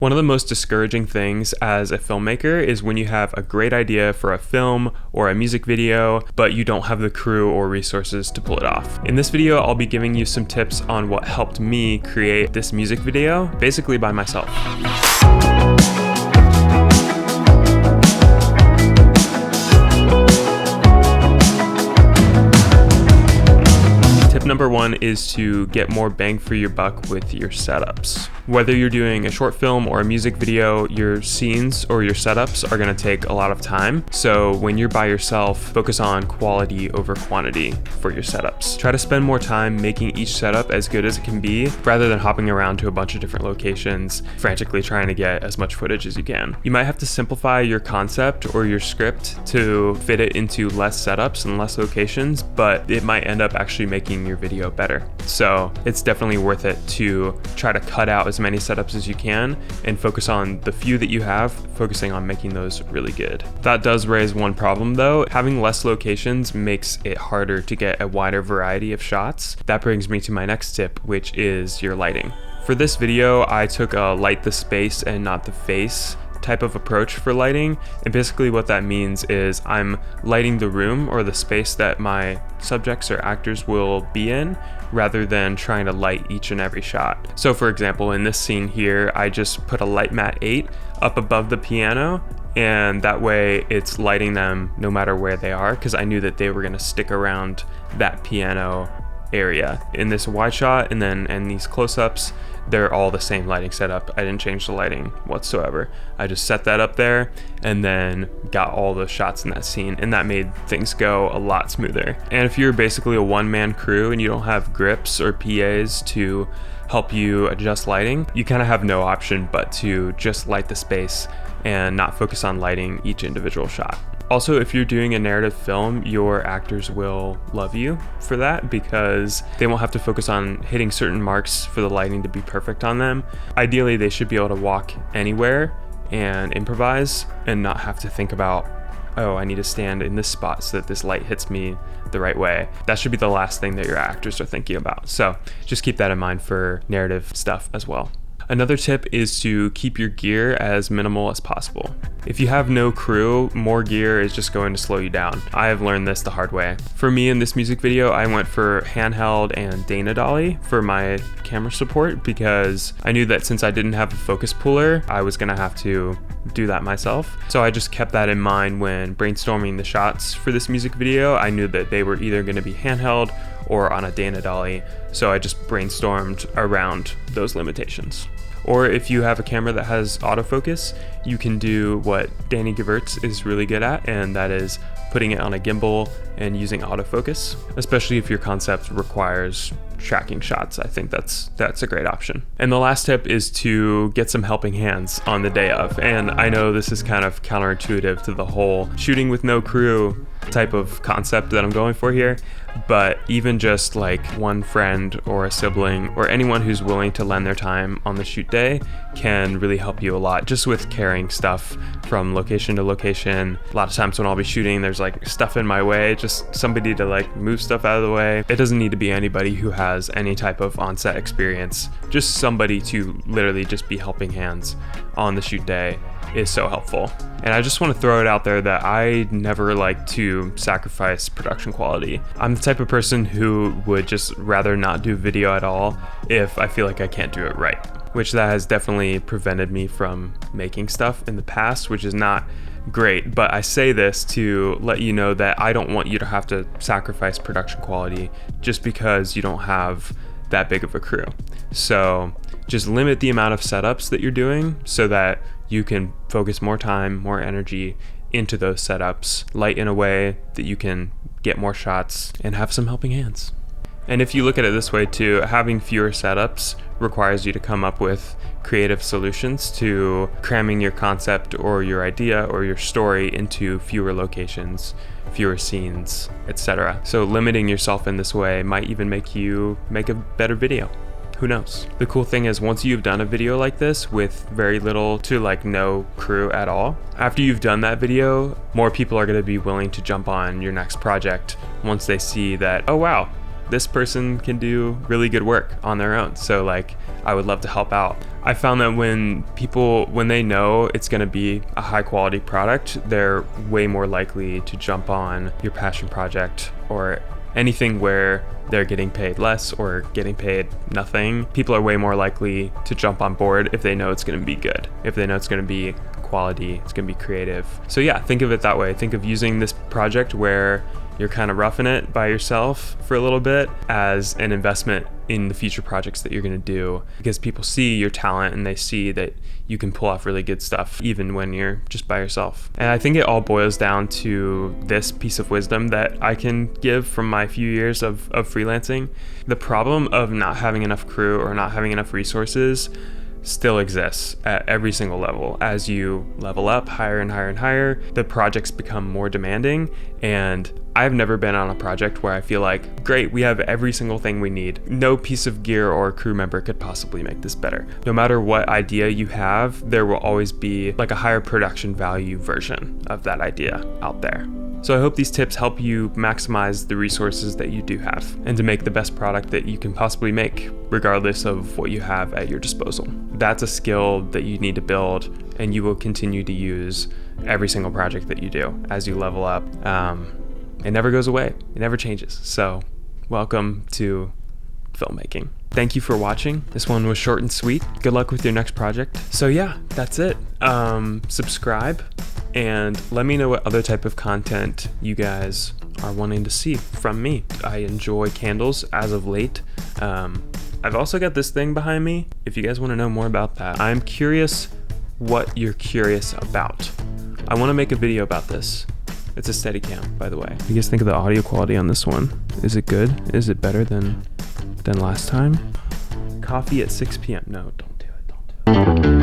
One of the most discouraging things as a filmmaker is when you have a great idea for a film or a music video, but you don't have the crew or resources to pull it off. In this video, I'll be giving you some tips on what helped me create this music video, basically by myself. Tip number one is to get more bang for your buck with your setups. Whether you're doing a short film or a music video, your scenes or your setups are going to take a lot of time. So when you're by yourself, focus on quality over quantity for your setups. Try to spend more time making each setup as good as it can be, rather than hopping around to a bunch of different locations, frantically trying to get as much footage as you can. You might have to simplify your concept or your script to fit it into less setups and less locations, but it might end up actually making your video better. So it's definitely worth it to try to cut out as many setups as you can and focus on the few that you have, focusing on making those really good. That does raise one problem though. Having less locations makes it harder to get a wider variety of shots. That brings me to my next tip, which is your lighting. For this video, I took a light the space and not the face type of approach for lighting, and basically what that means is I'm lighting the room or the space that my subjects or actors will be in, rather than trying to light each and every shot. So for example, in this scene here, I just put a light mat 8 up above the piano, and that way it's lighting them no matter where they are, because I knew that they were going to stick around that piano area. In this wide shot and then in these close-ups, they're all the same lighting setup. I didn't change the lighting whatsoever. I just set that up there and then got all the shots in that scene, and that made things go a lot smoother. And if you're basically a one-man crew and you don't have grips or PAs to help you adjust lighting, you kind of have no option but to just light the space and not focus on lighting each individual shot. Also, if you're doing a narrative film, your actors will love you for that, because they won't have to focus on hitting certain marks for the lighting to be perfect on them. Ideally, they should be able to walk anywhere and improvise and not have to think about, oh, I need to stand in this spot so that this light hits me the right way. That should be the last thing that your actors are thinking about. So just keep that in mind for narrative stuff as well. Another tip is to keep your gear as minimal as possible. If you have no crew, more gear is just going to slow you down. I have learned this the hard way. For me in this music video, I went for handheld and Dana dolly for my camera support, because I knew that since I didn't have a focus puller, I was gonna have to do that myself. So I just kept that in mind when brainstorming the shots for this music video. I knew that they were either gonna be handheld or on a Dana dolly, so I just brainstormed around those limitations. Or if you have a camera that has autofocus, you can do what Danny Gevirtz is really good at, and that is putting it on a gimbal and using autofocus, especially if your concept requires tracking shots. I think that's a great option. And the last tip is to get some helping hands on the day of. And I know this is kind of counterintuitive to the whole shooting with no crew type of concept that I'm going for here, but even just like one friend or a sibling or anyone who's willing to lend their time on the shoot day can really help you a lot, just with carrying stuff from location to location. A lot of times when I'll be shooting, there's like stuff in my way, just somebody to like move stuff out of the way. It doesn't need to be anybody who has any type of on-set experience. Just somebody to literally just be helping hands on the shoot day is so helpful. And I just want to throw it out there that I never like to sacrifice production quality. I'm the type of person who would just rather not do video at all if I feel like I can't do it right, which that has definitely prevented me from making stuff in the past, which is not great. But I say this to let you know that I don't want you to have to sacrifice production quality just because you don't have that big of a crew. So just limit the amount of setups that you're doing so that you can focus more time, more energy into those setups, light in a way that you can get more shots and have some helping hands. And if you look at it this way too, having fewer setups requires you to come up with creative solutions to cramming your concept or your idea or your story into fewer locations, fewer scenes, etc. So limiting yourself in this way might even make you make a better video. Who knows? The cool thing is, once you've done a video like this with very little to like no crew at all, after you've done that video, more people are going to be willing to jump on your next project once they see that, oh wow, this person can do really good work on their own. So like, I would love to help out. I found that when they know it's going to be a high quality product, they're way more likely to jump on your passion project or anything where they're getting paid less or getting paid nothing. People are way more likely to jump on board if they know it's going to be good, if they know it's going to be quality, it's going to be creative. So yeah, think of it that way. Think of using this project where you're kind of roughing it by yourself for a little bit as an investment in the future projects that you're going to do, because people see your talent and they see that you can pull off really good stuff even when you're just by yourself. And I think it all boils down to this piece of wisdom that I can give from my few years of freelancing. The problem of not having enough crew or not having enough resources still exists at every single level. As you level up higher and higher and higher, the projects become more demanding, and I've never been on a project where I feel like, great, we have every single thing we need. No piece of gear or crew member could possibly make this better. No matter what idea you have, there will always be like a higher production value version of that idea out there. So I hope these tips help you maximize the resources that you do have and to make the best product that you can possibly make, regardless of what you have at your disposal. That's a skill that you need to build, and you will continue to use every single project that you do as you level up. It never goes away. It never changes. So welcome to filmmaking. Thank you for watching. This one was short and sweet. Good luck with your next project. So yeah, that's it. Subscribe and let me know what other type of content you guys are wanting to see from me. I enjoy candles as of late. I've also got this thing behind me, if you guys want to know more about that. I'm curious what you're curious about. I want to make a video about this. It's a Steadicam, by the way. What do you guys think of the audio quality on this one? Is it good? Is it better than last time? Coffee at 6 p.m. No, don't do it.